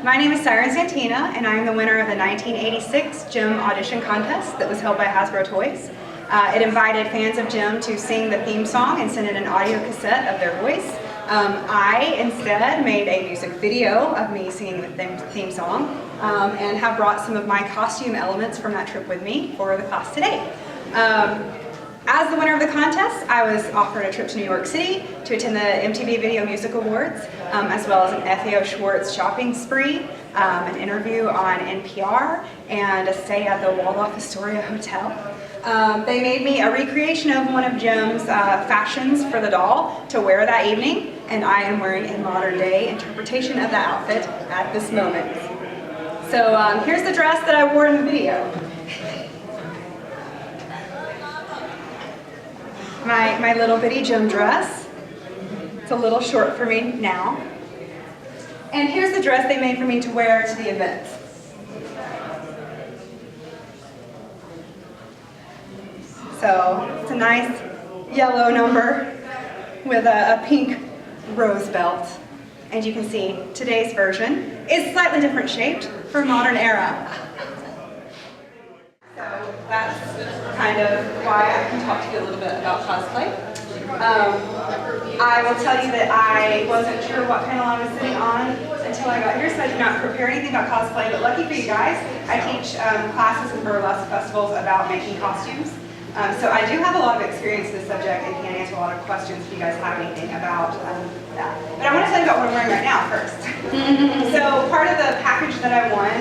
My name is Siren Santina, and I am the winner of the 1986 Gym Audition Contest that was held by Hasbro Toys. It invited fans of Gym to sing the theme song and send in an audio cassette of their voice. I instead made a music video of me singing the theme song and have brought some of my costume elements from that trip with me for the class today. As the winner of the contest, I was offered a trip to New York City to attend the MTV Video Music Awards, as well as an FAO Schwartz shopping spree, an interview on NPR, and a stay at the Waldorf Astoria Hotel. They made me a recreation of one of Jim's fashions for the doll to wear that evening, and I am wearing a modern day interpretation of that outfit at this moment. So here's the dress that I wore in the video. My little bitty Gym dress. It's a little short for me now. And here's the dress they made for me to wear to the event. So it's a nice yellow number with a pink rose belt. And you can see today's version is slightly different shaped for modern era. So that's kind of why I can talk to you a little bit about cosplay. I will tell you that I wasn't sure what panel I was sitting on until I got here, so I did not prepare anything about cosplay, but lucky for you guys, I teach classes and burlesque festivals about making costumes. So I do have a lot of experience in this subject and can answer a lot of questions if you guys have anything about that. But I want to tell you about what I'm wearing right now first. So part of the package that I won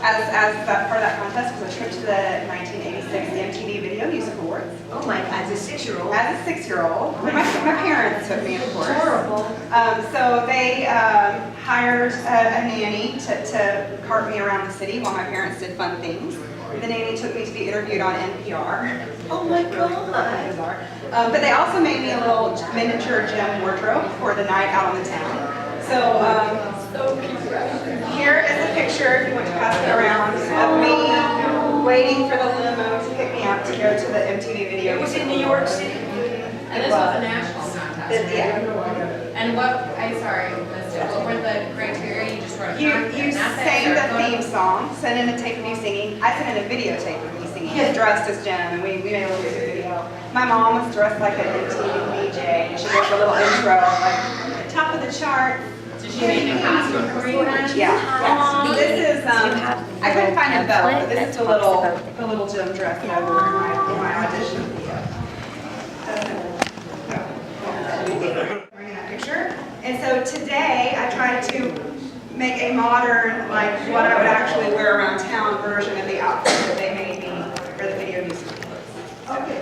as that part of that contest was a trip to the 1986 MTV Video Music Awards. Oh my, as a 6-year-old? As a 6-year-old. My parents took me, of course. Horrible. So they hired a nanny to cart me around the city while my parents did fun things. The nanny took me to be interviewed on NPR. Oh my God. But they also made me a little miniature Gym wardrobe for the night out on the town. So here is a picture, if you want to pass it around, of me waiting for the limo to pick me up to go to the MTV Video. It was in New York City. And this was a national contest. Yeah. And what were the criteria? You just wrote a content. You sang the theme song, sent in a tape of you singing. I sent in a videotape of me singing, dressed as Gym, and we made a little music video. My mom was dressed like an MTV VJ, and she gave a little intro, like, top of the chart. Did she make a costume for you then? Yeah. This is, I couldn't find a belt, but this is the little Gym dress that I wore in my audition video. Bringing that picture. And so today I tried to make a modern, like what I would actually wear around town version of the outfit that they made me for the video music. Okay,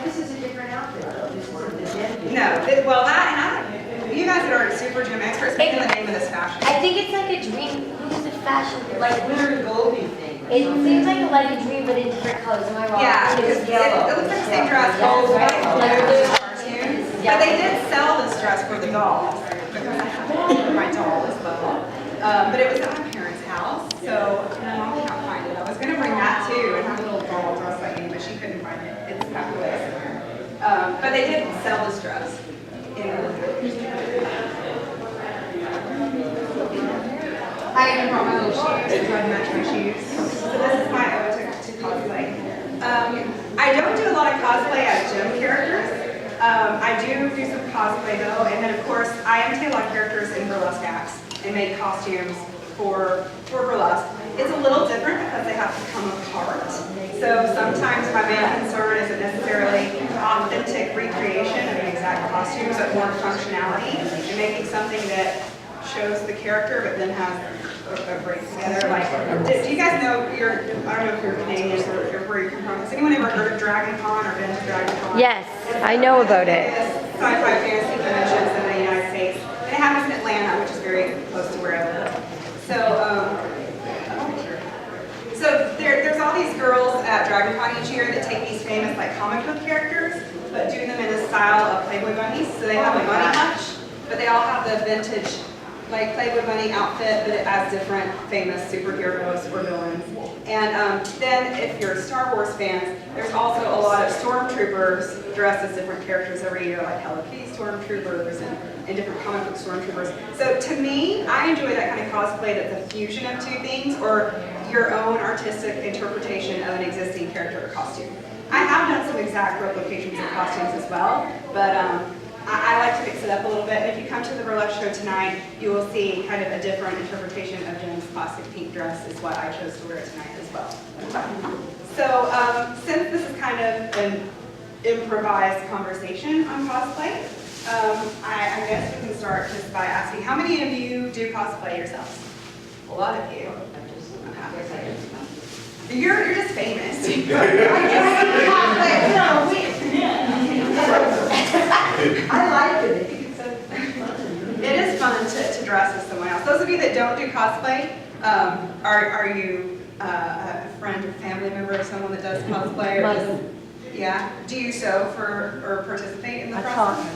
this is a different outfit though. This isn't the Gym. No, well that, and you guys that are super Gym experts, make the name of this fashion. I think it's like a dream. Who's the fashion? Like Winter Goldie thing. It seems like a dream, but in different colors. Am I wrong? Yeah, It because is it looks like the same dress gold, white, blue, cartoons. But they did sell this dress for the dolls because I have it for my doll as well. But it was at my parents' house, so my mom can't find it. I was going to bring that too and have a little doll dress like me, but she couldn't find it. It's packed away somewhere. But they did sell this dress. I even brought my little shoes to try to match my shoes. So this is my ode to cosplay. I don't do a lot of cosplay as Gym characters. I do some cosplay though, and then of course I imitate a lot of characters in burlesque acts and make costumes for burlesque. It's a little different because they have to come apart. So sometimes my main concern isn't necessarily authentic recreation of an exact costume, but more functionality and making something that shows the character but then has a break together. Like, do you guys know, I don't know if you're Canadian or where you come from. Has anyone ever heard of Dragon Con or been to Dragon Con? Yes, I know about it. Sci-fi fantasy conventions in the United States. And it happens in Atlanta, which is very close to where I live. So there's all these girls at Dragon Con each year that take these famous like comic book characters, but do them in the style of Playboy bunnies. So they have a bunny hutch, but they all have the vintage like Playboy Bunny outfit, but it has different famous superheroes or villains. And then if you're Star Wars fans, there's also a lot of stormtroopers dressed as different characters every year, like Hello Kitty stormtroopers and different comic book stormtroopers. So to me, I enjoy that kind of cosplay that's a fusion of two things, or your own artistic interpretation of an existing character or costume. I have done some exact replications of costumes as well, but I like to mix it up a little bit. If you come to the burlesque show tonight, you will see kind of a different interpretation of Jim's plastic pink dress is what I chose to wear tonight as well. So since this is kind of an improvised conversation on cosplay, I guess we can start just by asking, how many of you do cosplay yourselves? A lot of you. You're just famous. I like it. I think it's so fun. It is fun to dress as someone else. Those of you that don't do cosplay, are you a friend or family member of someone that does cosplay? Or just, yeah. Do you sew for or participate in the process?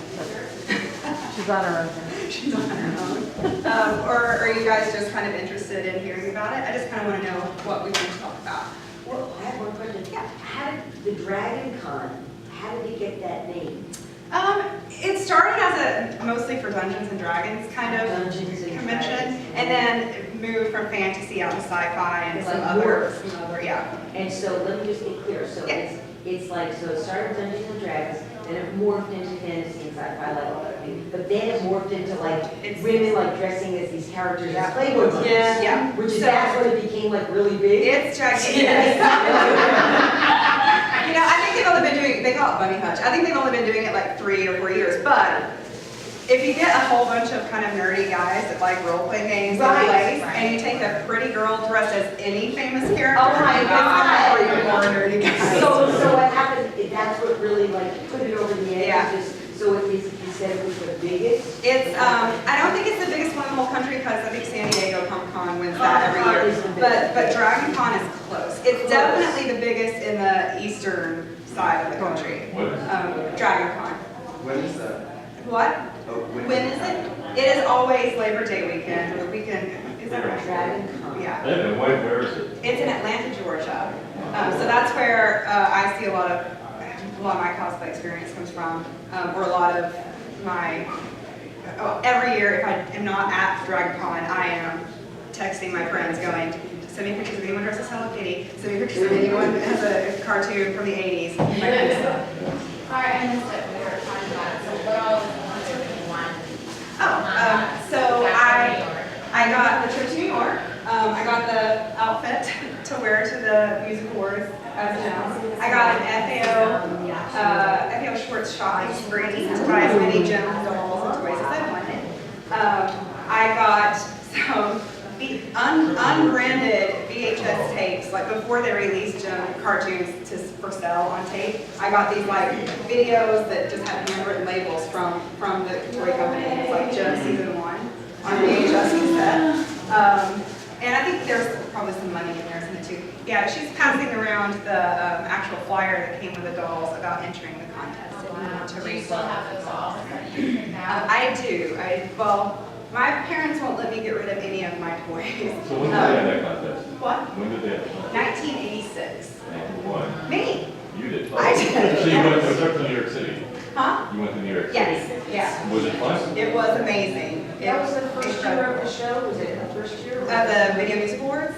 She's on her own. She's on her own. Or are you guys just kind of interested in hearing about it? I just kind of want to know what we want to talk about. Well, I have one question. Yeah. How did the Dragon Con, how did it get that name? It started as a mostly for Dungeons and Dragons kind of Dungeons and convention, Dragons. and then it moved from fantasy out to sci-fi and Like some other, morphs. yeah. And so let me just get clear. So Yes. it's like, so it started with Dungeons and Dragons, then it morphed into fantasy and sci-fi, like, but then it morphed into like It's- women like dressing as these characters Yeah. as Playboy bunnies. Yeah. Which is So- that's when it became like really big. It's gigantic. You know, I think they've only been doing, they call it bunny hutch. I think they've only been doing it like 3 or 4 years, but if you get a whole bunch of kind of nerdy guys that like role-play games and Right, plays, right. and you take a pretty girl dressed as any famous character, Oh my you God. get even more nerdy guys. So what happened, that's what really like put it over the edge. Yeah. So it is, you said it was the biggest? It's, I don't think it's the biggest one in the whole country because I think San Diego Comic Con wins that every Comic-Con year. is the biggest. But Dragon Con is close. It's Close. definitely the biggest in the eastern side of the country. What is Dragon Con. When is that? What? Oh, When is it? It is always Labor Day weekend, or weekend, is that right? Dragon Con. Yeah. And where is it? It's in Atlanta, Georgia. So that's where I see a lot of my cosplay experience comes from, or a lot of my, every year if I am not at Dragon Con, I am texting my friends going, send me pictures of anyone dressed as Hello Kitty, send me pictures of anyone that has a cartoon from the 80s. That kind of stuff. Sorry, I missed it when we were talking about it. So what all did you want? So I got the trip to New York. I got the outfit to wear to the music awards as announced. I got an FAO Schwartz shopping spree to buy as many gems, dolls, and toys as I wanted. I got some unbranded VHS tapes, like before they released cartoons for sale on tape. I got these like videos that just had handwritten labels from the toy company. It's like Gem Season 1 on VHS cassette. And I think there's probably some money in there, isn't it too? Yeah, she's passing around the actual flyer that came with the dolls about entering the contest. If you want to Do you read still them. have those dolls that you picked out? I do. Well, my parents won't let me get rid of any of my toys. So when did they have that contest? What? When did they have that? 1986. What? Me? You did. I did. So you went to New York City? Huh? You went to New York City? Yes. Yeah. Was it fun? It was amazing. That was the first year incredible. of the show, was it the first year? The Video Music Awards?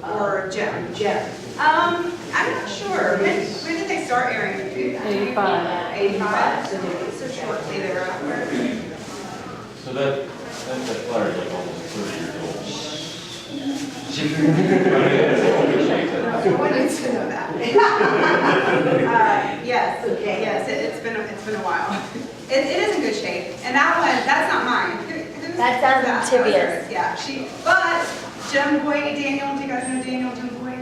Or Gem? Jeff. I'm not sure. When did they start airing? 85. 85? So they- So shortly thereafter. So that flyer is like almost 30 years old. No one needs to know that. Yes, Okay. yes, it's been a while. It is in good shape, and that's not mine. Who's That sounds that? tibious. Yeah, but Jim Boy Daniel, do you guys know Daniel Jim Boy?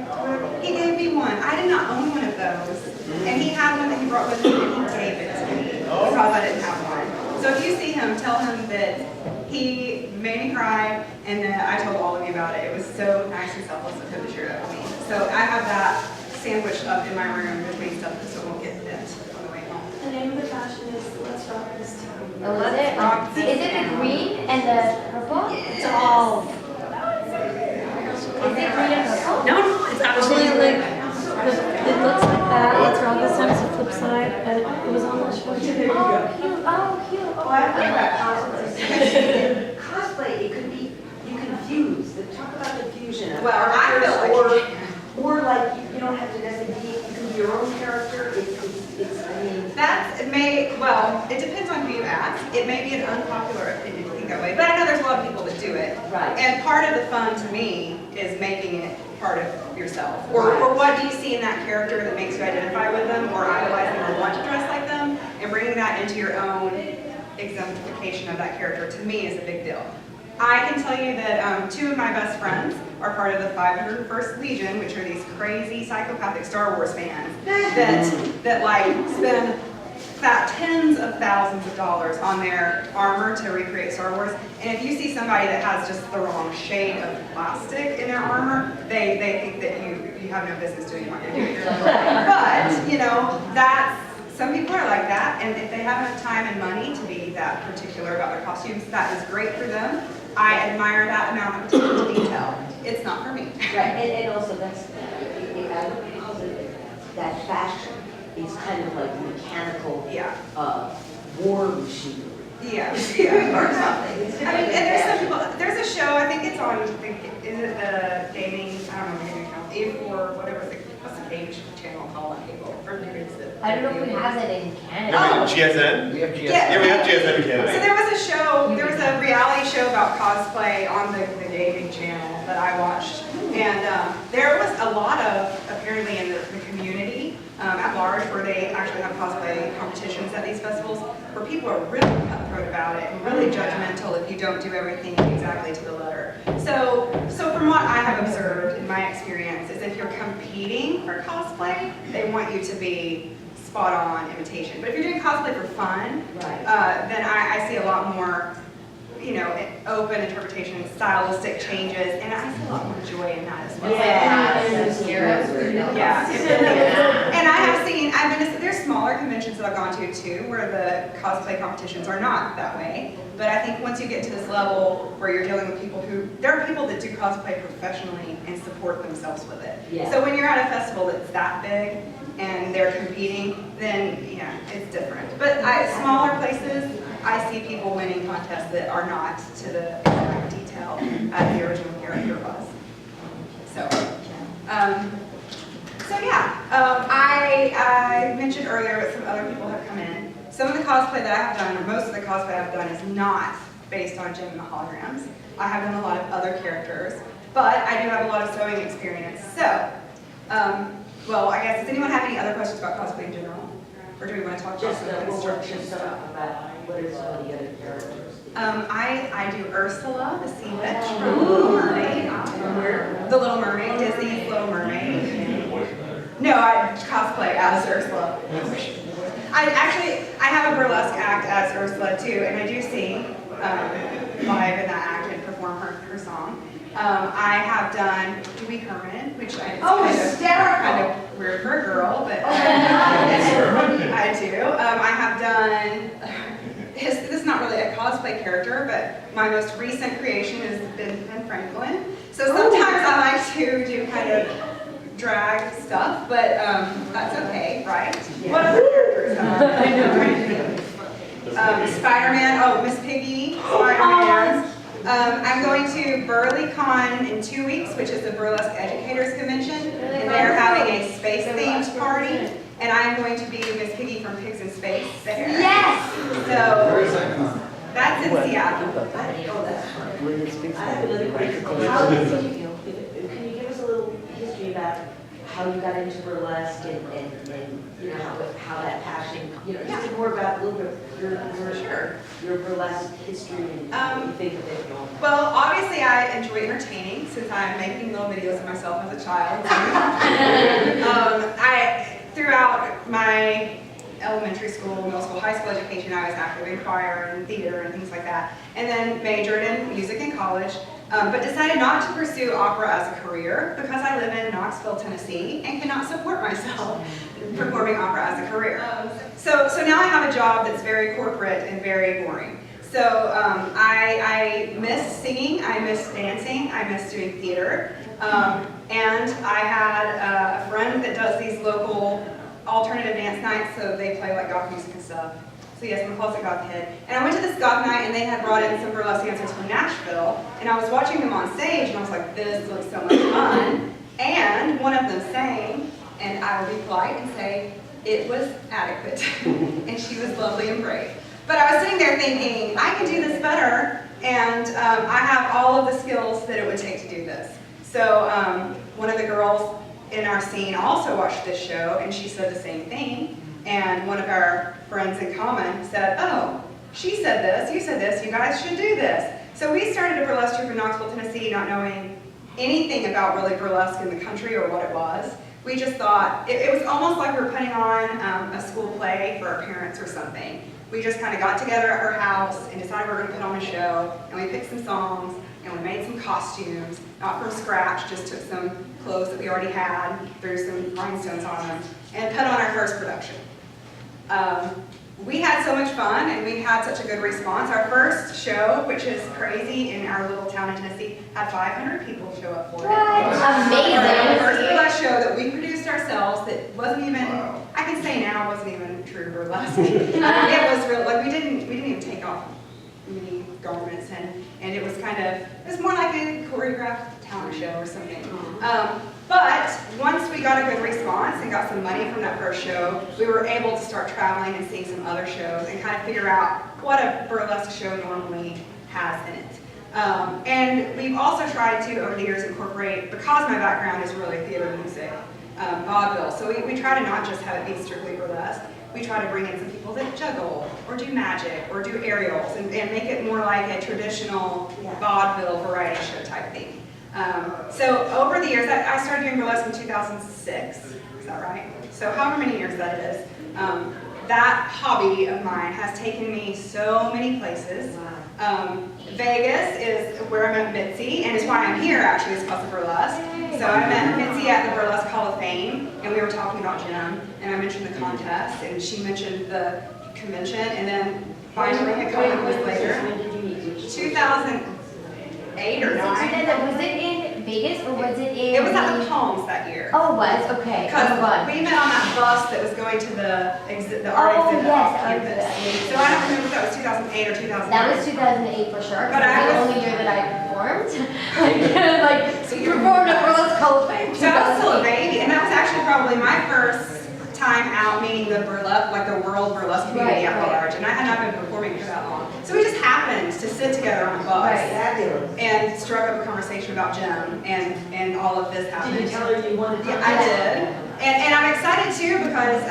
He gave me one. I did not own one of those, and he had one that he brought with him, and he gave it to me because I didn't have one. So if you see him, tell him that he made me cry, and that I told all of you about it. It was so nice and selfless of him to share that with me. So I have that sandwiched up in my room between stuff so it won't get bent on the way home. The name of the fashion is Let's Rock This Town. Oh, is it? Rock Is it the green and the purple? It's there you go. Oh, cute, oh, cute. Well, I think about cosplay. Cosplay, it could be, you can fuse, talk about the fusion of Well, I feel characters, or like, you don't have to necessarily be, you can be your own character, I mean. Well, it depends on who you ask. It may be an unpopular opinion to think that way, but I know there's a lot of people that do it. Right. And part of the fun to me is making it part of yourself. Or what do you see in that character that makes you identify with them or idolize them or want to dress like them, and bringing that into your own exemplification of that character to me is a big deal. I can tell you that 2 of my best friends are part of the 501st Legion, which are these crazy psychopathic Star Wars fans that like spend tens of thousands of dollars on their armor to recreate Star Wars. And if you see somebody that has just the wrong shade of plastic in their armor, they think that you have no business doing what you're doing. But, you know, some people are like that, and if they have enough time and money to be that particular about their costumes, that is great for them. I admire that amount of attention to detail. It's not for me. Right, and also that's, that fashion is kind of like mechanical, war machinery. Yeah. Or something. It's I mean, and there's some people, there's a show, I think it's on, is it the gaming, I don't know, gaming channel, A4, whatever, what's the game channel called on cable, or maybe it's the. I don't know if we have that in Canada. Oh. GSN? We have GSM. Yeah. Yeah, we have GSN in So Canada. there was a show, there was a reality show about cosplay on the gaming channel that I watched. And there was a lot of, apparently in the community at large, where they actually have cosplay competitions at these festivals, where people are really cutthroat about it and really judgmental if you don't do everything exactly to the letter. So from what I have observed in my experience is if you're competing for cosplay, they want you to be spot on imitation. But if you're doing cosplay for fun, then I see a lot more, you know, open interpretation, stylistic changes, and I see a lot more joy in that as well. Yeah. And I have seen, there's smaller conventions that I've gone to too, where the cosplay competitions are not that way. But I think once you get to this level where you're dealing with people there are people that do cosplay professionally and support themselves with it. Yeah. So when you're at a festival that's that big and they're competing, then yeah, it's different. But smaller places, I see people winning contests that are not to the exact detail as the original character was. So yeah, I mentioned earlier that some other people have come in. Some of the cosplay that I have done, or most of the cosplay I've done, is not based on Jim and the Holograms. I have done a lot of other characters, but I do have a lot of sewing experience. So, well, I guess, does anyone have any other questions about cosplay in general? Or do we want to talk about some of the construction stuff? What are some of the other characters? I do Ursula, the sea witch from The Little Mermaid. The Little Mermaid, Disney's Little Mermaid. No, I cosplay as Ursula. I have a burlesque act as Ursula too, and I do sing live in that act and perform her song. I have done Dewey Herman, which I kind of weird for a girl, but I do. I have done. This is not really a cosplay character, but my most recent creation has been Ben Franklin. So sometimes I like to do kind of drag stuff, but that's okay, right? Yeah. What other characters? I know. Spider-Man. Miss Piggy. Spider-Man. I'm going to BurlesqueCon in 2 weeks, which is the Burlesque Educators Convention, and they're having a space-themed party, and I'm going to be Miss Piggy from Pigs in Space there. Yes! So that's in Seattle. I have another question. Can you give us a little history about how you got into burlesque and you know how that passion, you know, just more about a little bit your burlesque history and what you think of it going. Well, obviously I enjoy entertaining since I'm making little videos of myself as a child. Throughout my elementary school, middle school, high school education, I was active in choir and theater and things like that, and then majored in music in college, but decided not to pursue opera as a career because I live in Knoxville, Tennessee, and cannot support myself performing opera as a career. So now I have a job that's very corporate and very boring. So I miss singing, I miss dancing, I miss doing theater, and I had a friend that does these local alternative dance nights, so they play like goth music and stuff. So yes, I'm a closet goth kid. And I went to this goth night and they had brought in some burlesque dancers from Nashville. And I was watching them on stage and I was like, this looks so much fun. And one of them sang, and I will be polite and say, it was adequate. And she was lovely and brave. But I was sitting there thinking, I can do this better. And I have all of the skills that it would take to do this. So one of the girls in our scene also watched this show and she said the same thing. And one of our friends in common said, oh, she said this, you guys should do this. So we started a burlesque troupe in Knoxville, Tennessee, not knowing anything about really burlesque in the country or what it was. We just thought, it was almost like we were putting on a school play for our parents or something. We just kind of got together at her house and decided we were going to put on a show, and we picked some songs, and we made some costumes, not from scratch, just took some clothes that we already had, threw some rhinestones on them, and put on our first production. We had so much fun and we had such a good response. Our first show, which is crazy, in our little town in Tennessee, had 500 people show up for it. What? Amazing. Our first burlesque show that we produced ourselves that wasn't even, I can say now, it wasn't even true burlesque. It was real, like we didn't even take off many garments and it was it was more like a choreographed talent show or something. But once we got a good response and got some money from that first show, we were able to start traveling and seeing some other shows and kind of figure out what a burlesque show normally has in it. And we've also tried to, over the years, incorporate, because my background is really theater music, vaudeville, so we try to not just have it be strictly burlesque. We try to bring in some people that juggle, or do magic, or do aerials, and make it more like a traditional vaudeville variety show type thing. So over the years, I started doing burlesque in 2006, is that right? So however many years that is, that hobby of mine has taken me so many places. Vegas is where I met Mitzi, and it's why I'm here actually, is because of burlesque. So I met Mitzi at the Burlesque Hall of Fame, and we were talking about Jim, and I mentioned the contest, and she mentioned the convention, and then finally a couple of years later, 2008 or 9. Was it in Vegas or was it in? It was at the Palms that year. Oh, it was? Okay. Because Oh, fun. we met on that bus that was going to the art exhibit off campus. So I don't remember if that was 2008 or 2009. That was 2008 for sure. But That was I the only year that I performed. Performed at Burlesque Hall of Fame. So I was still a baby, and that was actually probably my first time out meeting the burlesque, like the world burlesque community at large, and I had not been performing for that long. So we just happened to sit together on a bus and struck up a conversation about Jim, and all of this happened. Did you tell her you wanted to? Yeah, I did, and I'm excited too because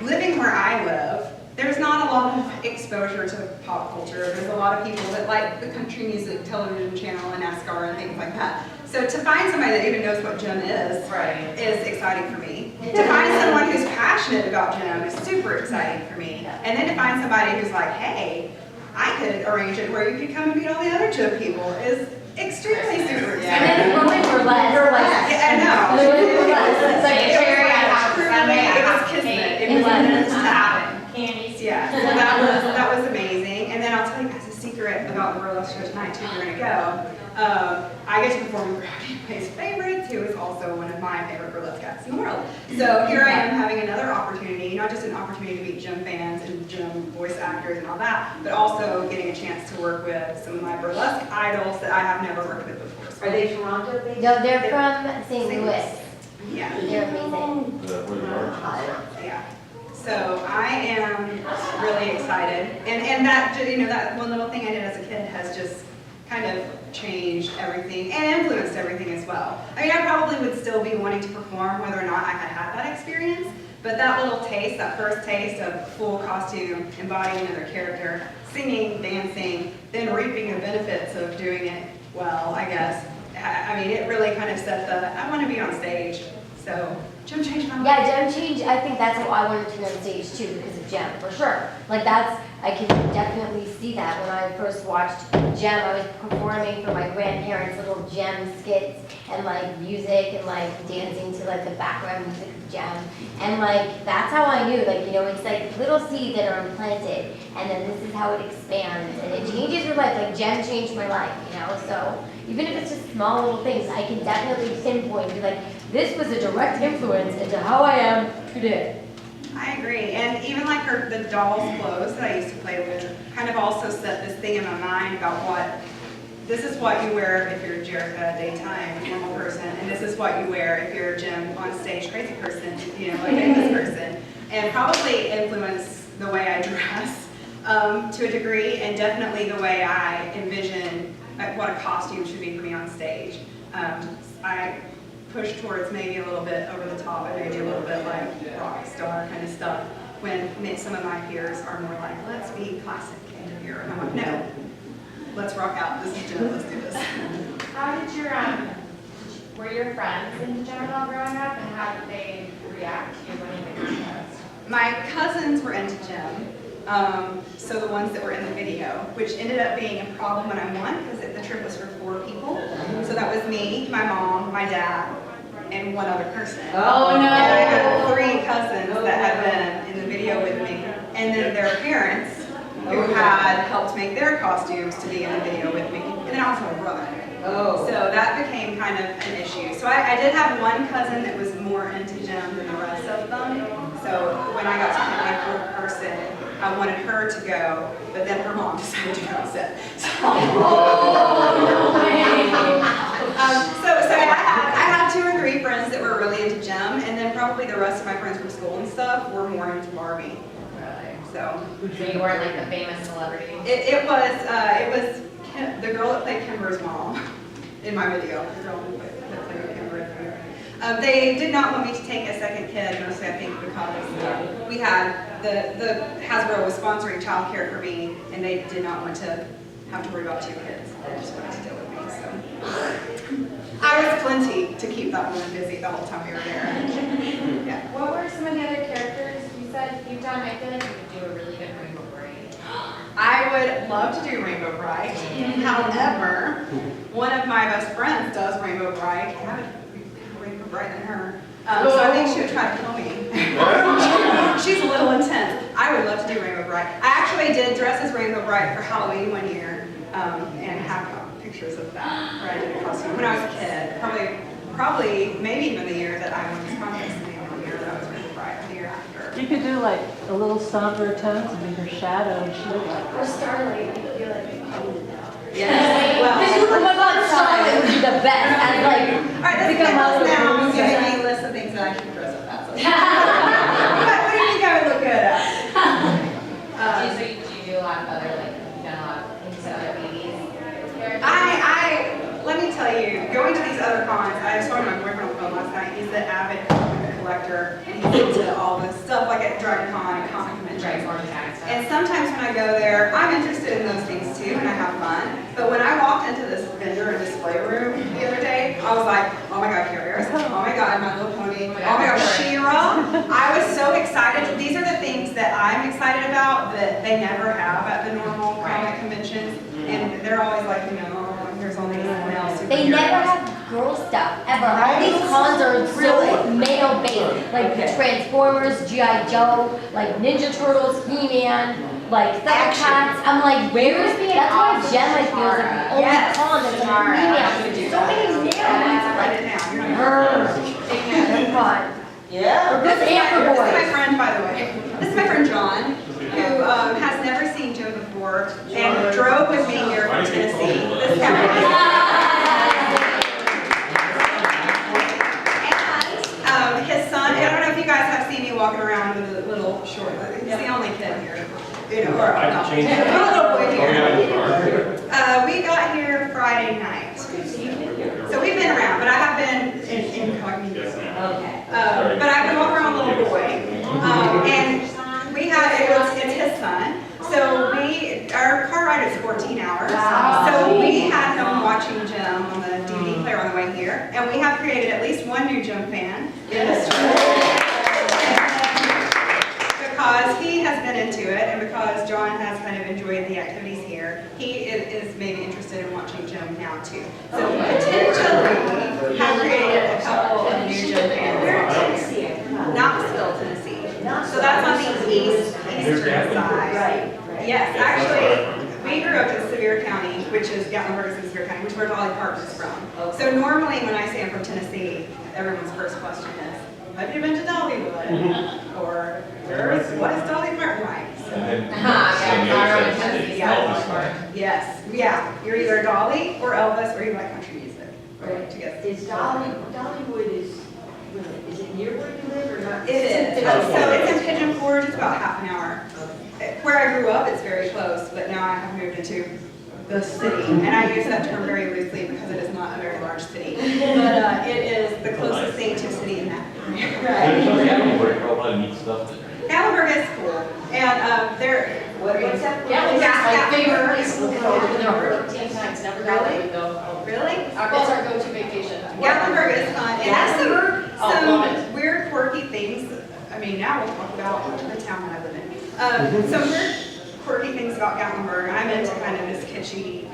living where I live, there's not a lot of exposure to pop culture. There's a lot of people that like the country music television channel and NASCAR and things like that. So to find somebody that even knows what Jim is exciting for me. To find someone who's passionate about Jim is super exciting for me. And then to find somebody who's like, hey, I could arrange it where you could come and meet all the other Jim people is extremely super exciting. And then women were less. Yeah, I know. It's like a cherry on top of Sunday. It was kismet. It was meant to happen. Candies. Yeah, so that was amazing. And then I'll tell you guys a secret about the burlesque show tonight too. We're gonna go. I get to perform with everybody's favorite, who is also one of my favorite burlesque acts in the world. So here I am having another opportunity, not just an opportunity to meet Jim fans and Jim voice actors and all that, but also getting a chance to work with some of my burlesque idols that I have never worked with before. So Are they Toronto based? No, they're from St. Louis. yeah. They're amazing. Where you are? Yeah. So I am really excited, and that that one little thing I did as a kid has just kind of changed everything and influenced everything as well. I mean, I probably would still be wanting to perform whether or not I had had that experience, but that little taste, that first taste of full costume, embodying another character, singing, dancing, then reaping the benefits of doing it well, I guess. I mean, it really kind of set I want to be on stage. So Jim changed my life. Yeah, Jim changed. I think that's how I wanted to be on stage too, because of Jim, for sure. Like I can definitely see that. When I first watched Jim, I was performing for my grandparents' little Jim skits and like music and like dancing to like the background music of Jim. And like that's how I knew, like, you know, it's like little seeds that are implanted, and then this is how it expands and it changes your life. Like Jim changed my life, you know. So even if it's just small little things, I can definitely pinpoint and be like, this was a direct influence into how I am today. I agree, and even like the doll's clothes that I used to play with kind of also set this thing in my mind about this is what you wear if you're Jerica, daytime, normal person, and this is what you wear if you're Jim, on stage, crazy person, you know, a famous person, and probably influence the way I dress to a degree, and definitely the way I envision what a costume should be for me on stage. I push towards maybe a little bit over the top and maybe a little bit like rock star kind of stuff when some of my peers are more like, let's be classic and here. And I'm like, no, let's rock out. This is Jim, let's do this. How did were your friends in general growing up, and how did they react to you winning the contest? My cousins were into Jim, so the ones that were in the video, which ended up being a problem when I won because the trip was for 4 people. So that was me, my mom, my dad, and one other person. Oh, no. And I had 3 cousins that had been in the video with me, and then their parents who had helped make their costumes to be in the video with me, and then also a brother. Oh. So that became kind of an issue. So I did have one cousin that was more into Jim than the rest of them. So when I got to pick my 4th person, I wanted her to go, but then her mom decided to go instead. So, so I had 2 or 3 friends that were really into Jim, and then probably the rest of my friends from school and stuff were more into Barbie. Really? So You weren't like the famous celebrity? it was the girl that played Kimber's mom in my video. The girl that played Kimber in the video. They did not want me to take a second kid, mostly I think because we had the Hasbro was sponsoring childcare for me, and they did not want to have to worry about 2 kids. They just wanted to deal with me. So I was plenty to keep that woman busy the whole time we were there. Yeah. What were some of the other characters you said you've done? I feel like you could do a really good Rainbow Bride. I would love to do Rainbow Bride. However, one of my best friends does Rainbow Bride. I would be Rainbow Bride than her. So I think she would try to kill me. She's a little intense. I would love to do Rainbow Bride. I actually did dress as Rainbow Bride for Halloween one year and have pictures of that where I did a costume when I was a kid. Probably, maybe even the year that I won this contest, and the year that I was Rainbow Bride, or the year after. You could do like a little somber tones and be her shadow, and she looked like. Or Starlight, you could be like, Yes. oh my God, Starlight would be the best. I'd like, All right, let's Become get a this little now. I'm princess. giving you a list of things that I should dress up as. What do you think I would look good at? Do you do a lot of other, like, you've done a lot of things with other babies? Let me tell you, going to these other cons, I was talking to my boyfriend on the phone last night. He's the avid comic collector, and he's into all this stuff like at Dragon Con and comic conventions. And sometimes when I go there, I'm interested in those things too, and I have fun. But when I walked into this vendor and display room the other day, I was like, oh my God, Carriers, oh my God, My Little Pony, oh my God, She-Ra. I was so excited. These are the things that I'm excited about that they never have at the normal comic conventions. And they're always like, here's all these male superheroes. they never have girl stuff, ever. All these cons are so male-based. Like Transformers, G.I. Joe, like Ninja Turtles, He-Man, like Thundercats. I'm like, where's the, that's why Jen, I feel, is like the only Yes. con that's like female. So many male Write it down. You're That's fun. Yeah. Or good and for This is my boys. friend, by the way. This is my friend John, who has never seen Joe before and drove with me here from Tennessee. This and his son, I don't know if you guys have seen me walking around with a little short, he's the only kid here. Or no, a little boy here. We got here Friday night. So we've been around, but I have been in incognito. Okay. But I've been walking around with a little boy, and we had, it's his son, so our car ride is 14 hours, so we had him watching Jim on the DVD player on the way here, and we have created at least one new Jim fan in this trip. Because he has been into it, and because John has kind of enjoyed the activities here, he is maybe interested in watching Jim now too. So potentially have created a couple of new Jim fans. Knoxville, Tennessee. So that's on the eastern side. Right. Yes, actually, we grew up in Sevier County, which is Gatlinburg is in Sevier County, which is where Dolly Parton is from. So normally when I say I'm from Tennessee, everyone's first question is, have you been to Dollywood? Or what is Dolly Parton like? So, And then, Yeah, the other Siren side has is the Elvis Elvis fan. yes, yeah, you're either Dolly or Elvis, or you like country music. Right, together. Is Dollywood is it near where you live or not? It is. So it's in Pigeon Forge. It's about half an hour. Where I grew up, it's very close, but now I have moved into the city, and I use that term very loosely because it is not a very large city. But it is the closest thing to a city in that area. There's Right. no Gatlinburg, a lot of neat stuff there. Gatlinburg is cool, and they're What's that? Yeah, it's Yeah. my favorite place in the world. I've been there 13 times, never got Really? there though. really. It's our go-to vacation. Gatlinburg is fun, and that's Oh, love it. some weird, quirky things. I mean, now we'll talk about the town that I live in. Some weird, quirky things about Gatlinburg. I'm into kind of this kitschy,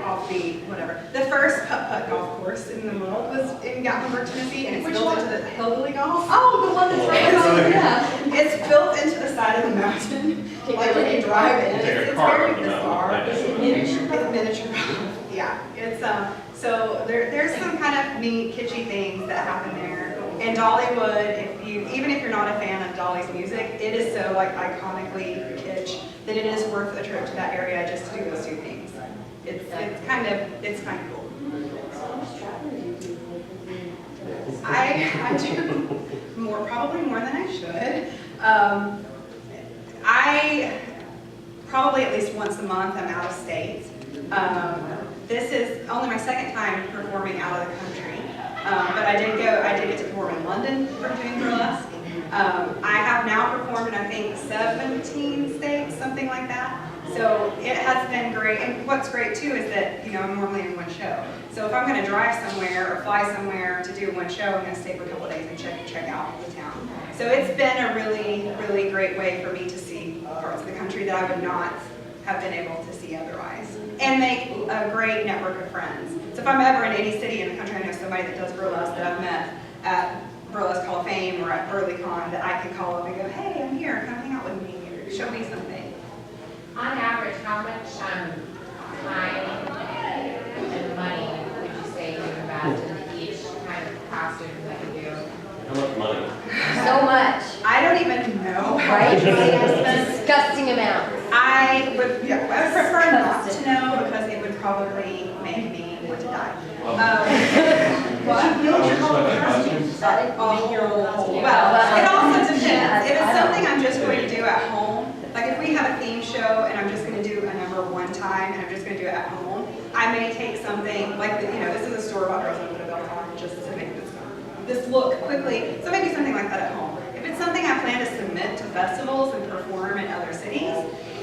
offbeat, whatever. The first putt-putt golf course in the world was in Gatlinburg, Tennessee, and it's Which built one? into the hillbilly golf. Oh, the one that's right above, yeah. It's built into the side of the mountain, like when you drive in. Take a It's car very up the mountain, bizarre. like It's that. miniature golf. Yeah, it's so there's some kind of neat kitschy things that happen there. And Dollywood, even if you're not a fan of Dolly's music, it is so like iconically kitsch that it is worth a trip to that area just to do those two things. It's kind of cool. I do probably more than I should. I probably at least once a month I'm out of state. This is only my second time performing out of the country, but I did get to perform in London for doing burlesque. I have now performed in I think 17 states, something like that. So it has been great, and what's great too is that, I'm normally in one show. So if I'm going to drive somewhere or fly somewhere to do one show, I'm going to stay for a couple of days and check out the town. So it's been a really, really great way for me to see parts of the country that I would not have been able to see otherwise, and make a great network of friends. So if I'm ever in any city in the country, I know somebody that does burlesque that I've met at Burlesque Hall of Fame or at Burlesque that I can call up and go, hey, I'm here, come hang out with me, or show me something. On average, how much time and money would you say you invest in each kind of costume that you do? How much money? So much, I don't even know how right? much money I spend. Disgusting amount. I would prefer not to know because it would probably make me want to die. What? How much you spend on costumes? Well, it also depends. If it's something I'm just going to do at home, like if we have a theme show and I'm just going to do a number one time and I'm just going to do it at home, I may take something like, this is a store-bought dress and put a belt on just to make this look quickly. So I may do something like that at home. If it's something I plan to submit to festivals and perform in other cities,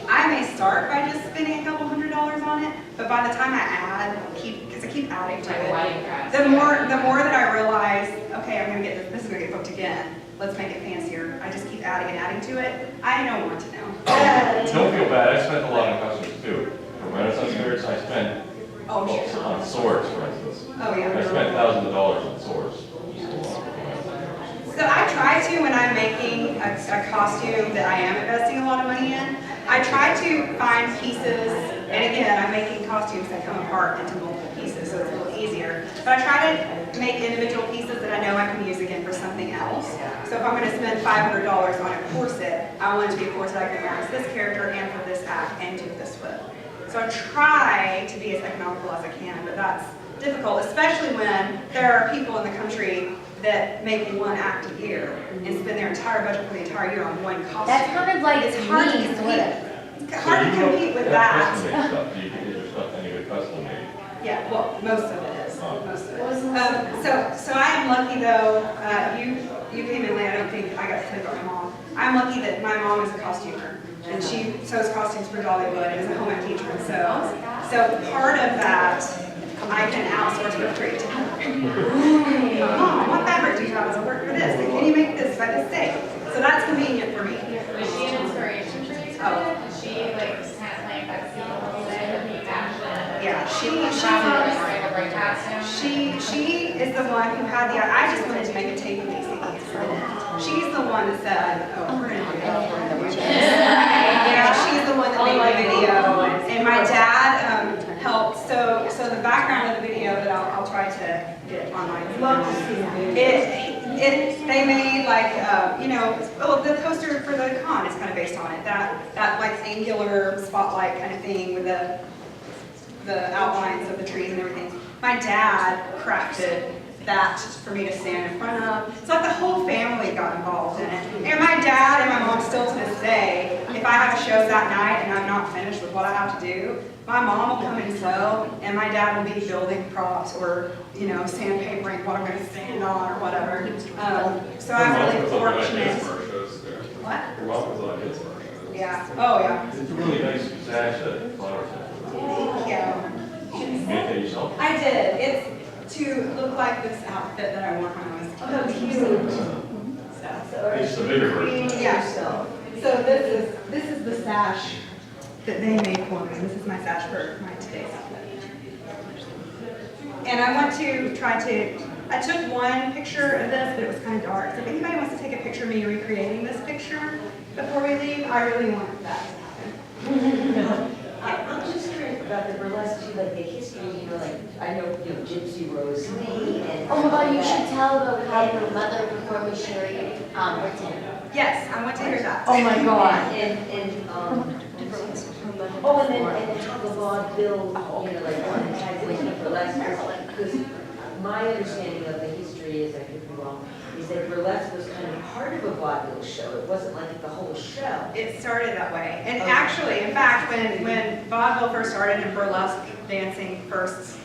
I may start by just spending a couple $100s on it, but by the time I add, because I keep adding to Like a it, wedding dress. the more that I realize, okay, I'm gonna get this is gonna get booked again. Let's make it fancier. I just keep adding and adding to it. I don't want to know. Don't feel bad, I spent a lot on costumes too. For Renaissance spirits, I spent Oh, sure. on swords, for instance. Oh, I yeah. spent thousands of dollars on swords. So I try to, when I'm making a costume that I am investing a lot of money in, I try to find pieces, and again, I'm making costumes that come apart into multiple pieces, so it's a little easier. But I try to make individual pieces that I know I can use again for something else. So if I'm going to spend $500 on a corset, I want it to be a corset I can wear as this character and for this act and do this with. So I try to be as economical as I can, but that's difficult, especially when there are people in the country that make one act a year and spend their entire budget for the entire year on one costume. That's kind of like It's hard to me, compete. sort of. It's hard to compete with that. Custom made stuff, do you get your stuff any good custom made? Yeah, well, most of it is. Most of it. So I am lucky though. You came in late. I don't think I got to tell you about my mom. I'm lucky that my mom is a costumer, and she sews costumes for Dollywood and is a home ec teacher and sews. So part of that I can outsource for free to her. Mom, what fabric do you have as a work for this? And can you make this by this date? So that's convenient for me. Was she an inspiration for you? Oh. Is she like just kind of playing that scene a little bit with passion? Yeah, she is the one who had the, I just wanted to make a tape of these CDs. She's the one that said, oh, we're going to do that. Yeah, she's the one that made the video. And my dad helped, so the background of the video that I'll try to get online. They made like, well, the poster for the con is kind of based on it. That like angular spotlight kind of thing with the outlines of the trees and everything. My dad crafted that for me to stand in front of. It's like the whole family got involved in it. And my dad and my mom still to this day, if I have a show that night and I'm not finished with what I have to do, my mom will come and sew, and my dad will be building props or, sandpapering what I'm going to stand on or whatever. So I'm really fortunate. What? Your mom was on his first show. Yeah. Oh, yeah. It's a really nice sash that flowers have. Thank you. You made that yourself? I did. It's to look like this outfit that I wore when I was. Oh, cute. It's the bigger version. Yeah. So this is the sash that they made for me. This is my sash for my today's outfit. And I want to I took one picture of this, but it was kind of dark. So if anybody wants to take a picture of me recreating this picture before we leave, I really want that to happen. I'm just curious about the burlesque too, like the history, I know, Gypsy Rose Lee and. Oh my God, you should tell about how your mother performed Sherry Britain. Yes, I want to hear that. Oh my God. And how the vaudeville, ties into burlesque. Because my understanding of the history is, I could be wrong, is that burlesque was kind of part of a vaudeville show. It wasn't like the whole show. It started that way. And actually, in fact, when vaudeville first started and burlesque dancing first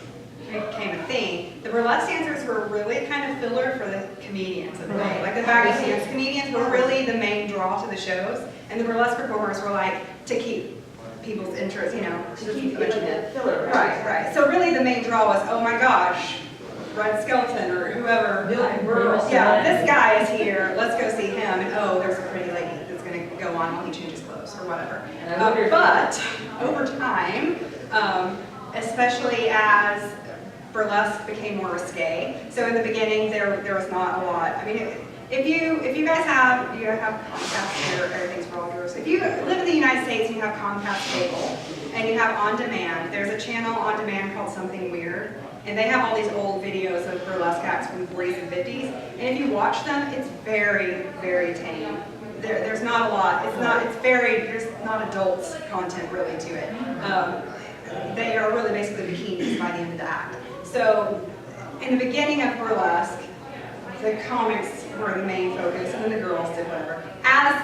became a thing, the burlesque dancers were really kind of filler for the comedians of the day. Like the baggy pants comedians were really the main draw to the shows, and the burlesque performers were like to keep people's interest, To keep the filler, Right, right. So really the main draw was, oh my gosh, Red Skeleton or whoever. Yeah, this guy is here. Let's go see him. And oh, there's a pretty lady that's going to go on while he changes clothes or whatever. But over time, especially as burlesque became more risque. So in the beginning, there was not a lot. I mean, if you guys have Comcast here, everything's for all yours. If you live in the United States and you have Comcast cable and you have On Demand, there's a channel on demand called Something Weird. And they have all these old videos of burlesque acts from the 40s and 50s. And if you watch them, it's very, very tame. There's not a lot. There's not adult content really to it. They are really basically bikinis by the end of the act. So in the beginning of burlesque, the comics were the main focus, and then the girls did whatever. As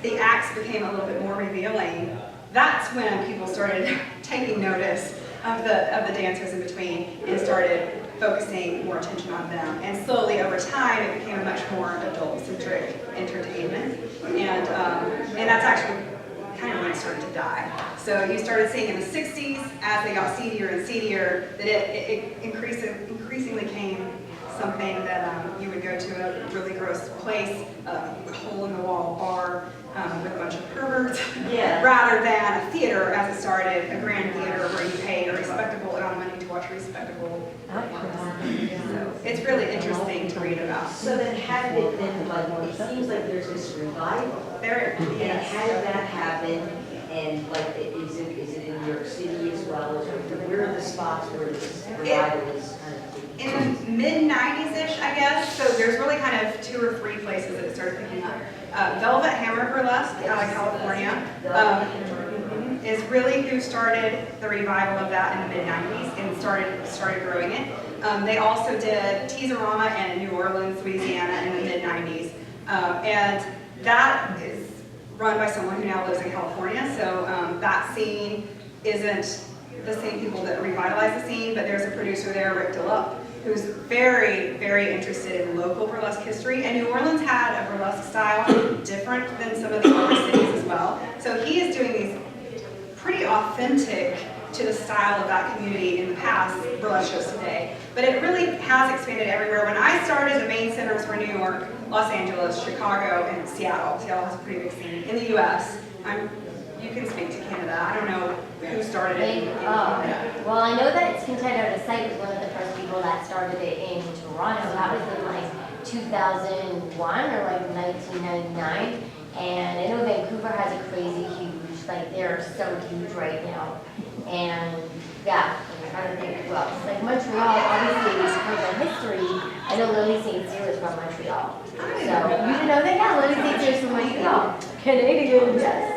the acts became a little bit more revealing, that's when people started taking notice of the dancers in between and started focusing more attention on them. And slowly over time, it became a much more adult-centric entertainment. And that's actually kind of when it started to die. So you started seeing in the 60s, as they got seedier and seedier, that it increasingly became something that you would go to a really gross place, a hole-in-the-wall bar with a bunch of perverts, rather than a theater as it started, a grand theater where you paid a respectable amount of money to watch respectable actors. So it's really interesting to read about. So then how did it then, it seems like there's this revival. There, And yes. how did that happen? And is it in New York City as well? Where are the spots where this revival is kind of? In the mid-90s-ish, I guess, so there's really kind of 2 or 3 places that it started picking up. Velvet Hammer Burlesque out of California is really who started the revival of that in the mid-90s and started growing it. They also did Teaserama in New Orleans, Louisiana in the mid-90s. And that is run by someone who now lives in California, so that scene isn't the same people that revitalized the scene, but there's a producer there, Rick DeLup, who's very, very interested in local burlesque history. And New Orleans had a burlesque style different than some of the other cities as well. So he is doing these pretty authentic to the style of that community in the past burlesque shows today. But it really has expanded everywhere. When I started, the main centers were New York, Los Angeles, Chicago, and Seattle. Seattle has a pretty big scene. In the US, you can speak to Canada. I don't know who started it in Canada. Well, I know that Contend Out of Sight was one of the first people that started it in Toronto. That was in like 2001 or like 1999. And I know Vancouver has a crazy huge, like they're so huge right now. And yeah, trying to think who else. Like Montreal, obviously, for the history, I know Lily St. Cyr is from Montreal. So, you didn't know that? Yeah, Lily St. Cyr is from Montreal. Canadian, yes.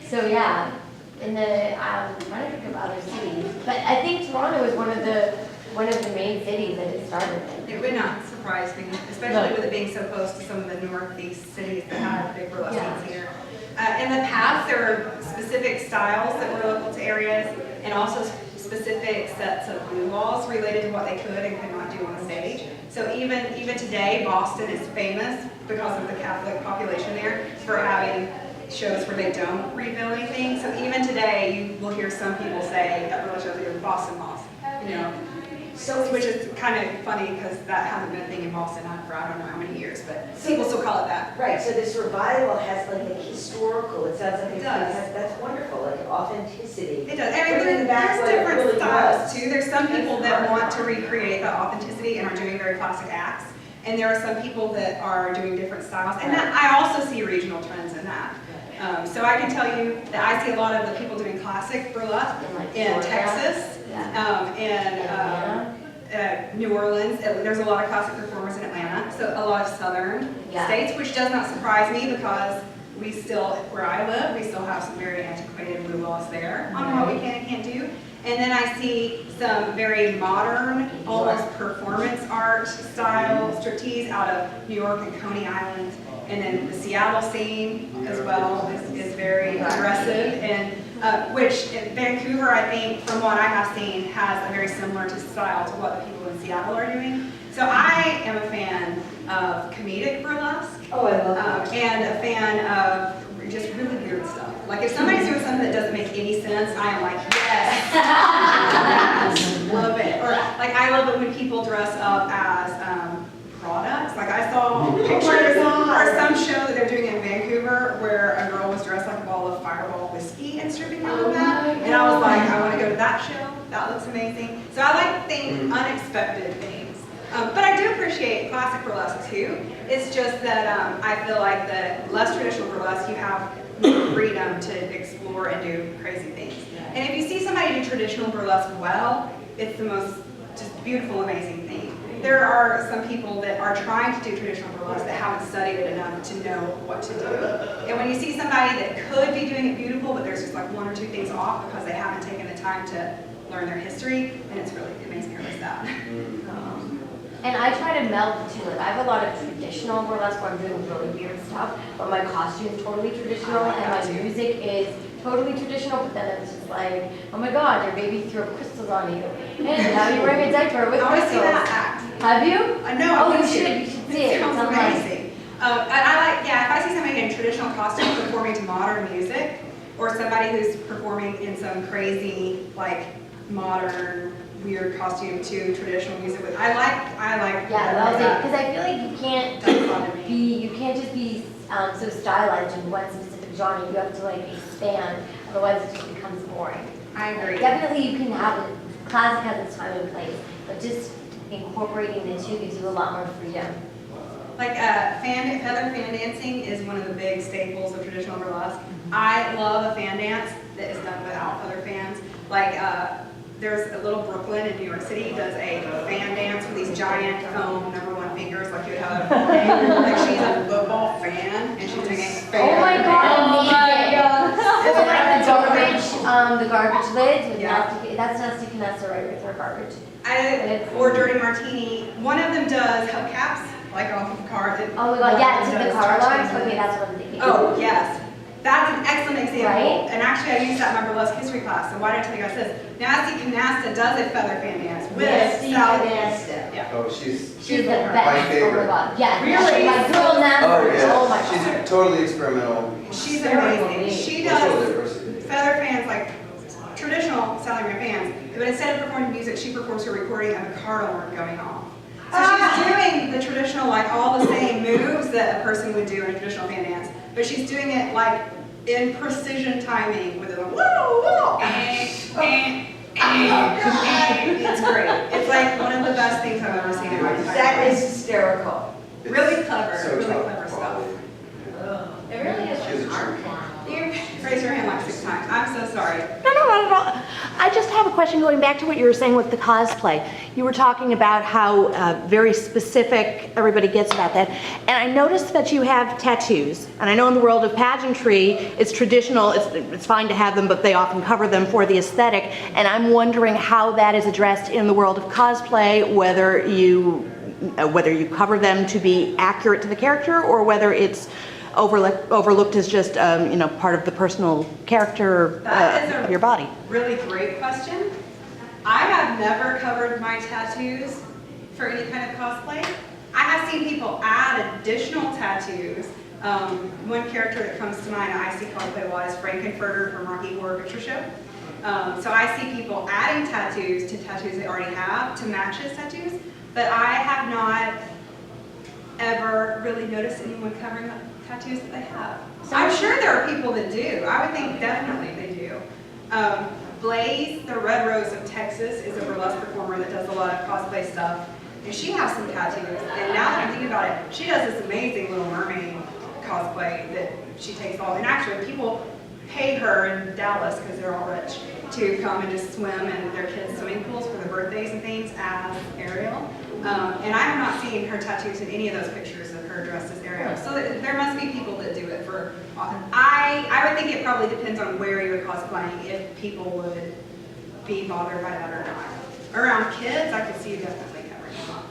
So yeah, in the, I'm trying to think of other cities. But I think Toronto is one of the main cities that it started in. It would not surprise me, especially with it being so close to some of the northeast cities that have big burlesque scenes here. In the past, there were specific styles that were local to areas, and also specific sets of blue laws related to what they could and could not do on stage. So even today, Boston is famous because of the Catholic population there for having shows where they don't reveal anything. So even today, you will hear some people say at burlesque shows, they're Boston laws, you know. So, which is kind of funny because that hasn't been a thing in Boston for I don't know how many years, but people still call it that. Right, so this revival has like a historical, it sounds like It does. That's wonderful, like authenticity. It does. I mean, Bringing back there's what it different really styles was. too. There's some people that want to recreate that authenticity and are doing very classic acts. And there are some people that are doing different styles. And that, I also see regional trends in that. So I can tell you that I see a lot of the people doing classic burlesque in Texas, New Orleans. There's a lot of classic performers in Atlanta. So a lot of southern states, which does not surprise me because we still, where I live, we still have some very antiquated blue laws there on what we can and can't do. And then I see some very modern, almost performance art style striptease out of New York and Coney Island. And then the Seattle scene as well is very aggressive, and which Vancouver, I think, from what I have seen, has a very similar style to what the people in Seattle are doing. So I am a fan of comedic burlesque. Oh, I love that. And a fan of just really weird stuff. Like if somebody's doing something that doesn't make any sense, I am like, yes, yes, love it. Or like I love it when people dress up as products. Like I saw pictures or some show that they're doing in Vancouver where a girl was dressed like a ball of Fireball whiskey and stripping out of that. And I was like, I want to go to that show. That looks amazing. So I like things, unexpected things. But I do appreciate classic burlesque too. It's just that I feel like the less traditional burlesque, you have more freedom to explore and do crazy things. And if you see somebody do traditional burlesque well, it's the most just beautiful, amazing thing. There are some people that are trying to do traditional burlesque that haven't studied it enough to know what to do. And when you see somebody that could be doing it beautiful, but there's just like one or two things off because they haven't taken the time to learn their history, and it makes me really sad. And I try to meld the two. Like I have a lot of traditional burlesque where I'm doing really weird stuff, but my costume is totally traditional and my music is totally traditional, but then it's just like, oh my god, your baby threw crystals on you. And now you're wearing a diaper with I want to see crystals. that act. Have you? No, Oh, I you want to. should see it. It sounds It's online. amazing. And I like, yeah, if I see somebody in traditional costume performing to modern music, or somebody who's performing in some crazy, like, modern, weird costume to traditional music, I like. Yeah, that was it. Because I feel like you can't That's fun to me. you can't just be so stylized in one specific genre. You have to like expand, otherwise it just becomes boring. I agree. Definitely you can have it, classic has its time and place, but just incorporating the two gives you a lot more freedom. Like feather fan dancing is one of the big staples of traditional burlesque. I love a fan dance that is done without feather fans. Like there's a little Brooklyn in New York City does a fan dance with these giant foam #1 fingers like you would have like she's a football fan and she's doing a fan. Oh my god, amazing! It's Or like like the garbage lids with Yeah. nasty, that's nasty Canessa right with her garbage. or Dirty Martini. One of them does hubcaps, like off of a car. Oh my god, yeah, One to the does car alarms, touch okay, that's what I'm thinking. Oh, yes. That's an excellent example. Right? And actually, I used that in my burlesque history class, so why did I tell you guys this? Nasty Canasta does a feather fan dance with Nasty Sally. Canasta. Yeah. Oh, she's She's the her. best. My Oh my favorite. god. Yeah. Really? My girl Nana. Oh yeah, Oh my god. she's totally experimental. She's Very amazing. unique. She Cultural does diversity. feather fans like traditional Sally Rand fans, but instead of performing music, she performs her recording of a car alarm going off. So she's doing the traditional, like all the same moves that a person would do in a traditional fan dance, but she's doing it like in precision timing with a whoa, whoa, it's great. It's like one of the best things I've ever seen in my entire That life. is hysterical. It's Really clever, so really top clever stuff. quality. It really is She's a an art true. form. You raise your hand like 6 numerous times. I'm so sorry. No, not at all. I just have a question going back to what you were saying with the cosplay. You were talking about how very specific everybody gets about that. And I noticed that you have tattoos. And I know in the world of pageantry, it's traditional, it's fine to have them, but they often cover them for the aesthetic. And I'm wondering how that is addressed in the world of cosplay, whether you cover them to be accurate to the character, or whether it's overlooked as just part of the personal character of your body. Really great question. I have never covered my tattoos for any kind of cosplay. I have seen people add additional tattoos. One character that comes to mind I see cosplay-wise, Frankenfurter from Rocky Horror Picture Show. So I see people adding tattoos to tattoos they already have to match his tattoos, but I have not ever really noticed anyone covering up tattoos that they have. I'm sure there are people that do. I would think definitely they do. Blaze, the Red Rose of Texas, is a burlesque performer that does a lot of cosplay stuff, and she has some tattoos. And now that I'm thinking about it, she does this amazing Little Mermaid cosplay that she takes off. And actually, people pay her in Dallas, because they're all rich, to come and just swim in their kids' swimming pools for their birthdays and things as Ariel. And I have not seen her tattoos in any of those pictures of her dressed as Ariel. So there must be people that do it for often. I would think it probably depends on where you're cosplaying, if people would be bothered by that or not. Around kids, I could see you definitely covering them up.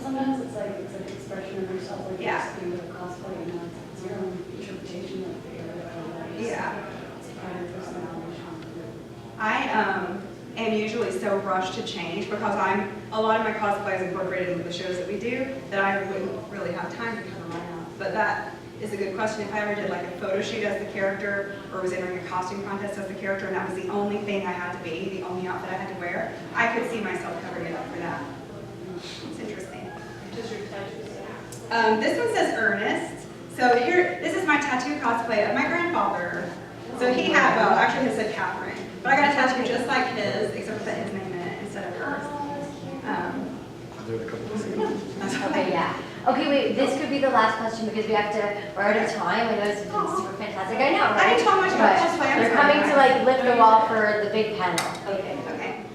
Sometimes it's like an expression of yourself, like Yeah. you're just doing a cosplay, and it's your own interpretation of the area. Yeah. It's part of your personality. I am usually so rushed to change because a lot of my cosplay is incorporated into the shows that we do that I wouldn't really have time to cover mine up. But that is a good question. If I ever did like a photo shoot as the character, or was entering a costume contest as the character, and that was the only thing I had to be, the only outfit I had to wear, I could see myself covering it up for that. It's interesting. Does your tattoo say? This one says Ernest. So here, this is my tattoo cosplay of my grandfather. So he had, well, actually it said Catherine, but I got a tattoo just like his, except for his name in it instead of hers. Okay, yeah. Okay, wait, this could be the last question because we're out of time. I know it's been super fantastic. I know, right? I didn't talk much about But cosplay. I'm they're sorry. coming to like lift the wall for the big panel. Okay.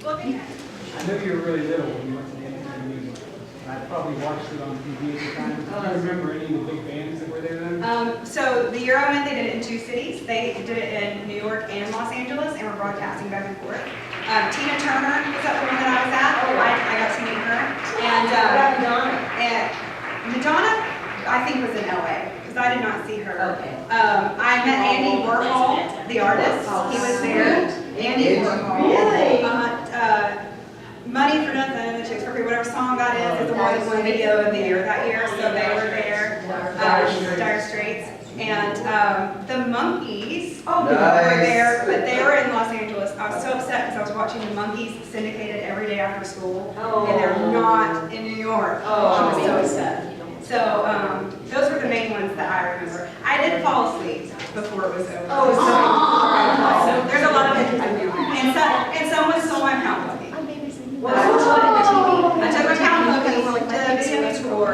Well, thank you. I know you were really little when you went to the Anecdotes music. I probably watched it on TV at the time. Do you remember any of the big bands that were there then? So the year I went, they did it in 2 cities. They did it in New York and Los Angeles, and were broadcasting back and forth. Tina Turner was that the one that I was at. I got to meet her. And Madonna, I think, was in LA, because I did not see her. Okay. I met Andy Warhol, the artist. He was there. Andy Warhol. Really? Money for Nothing and the Chicks for Free, whatever song that is the one that won video of the year that year. So they were there. Dire Straits. And the Monkees were there, but they were in Los Angeles. I was so upset because I was watching the Monkees syndicated every day after school, and they're not in New York. I was so upset. So those were the main ones that I remember. I did fall asleep before it was over. So there's a lot of pictures of me on it. And someone stole my pound puppy. I took my pound puppy to the video store.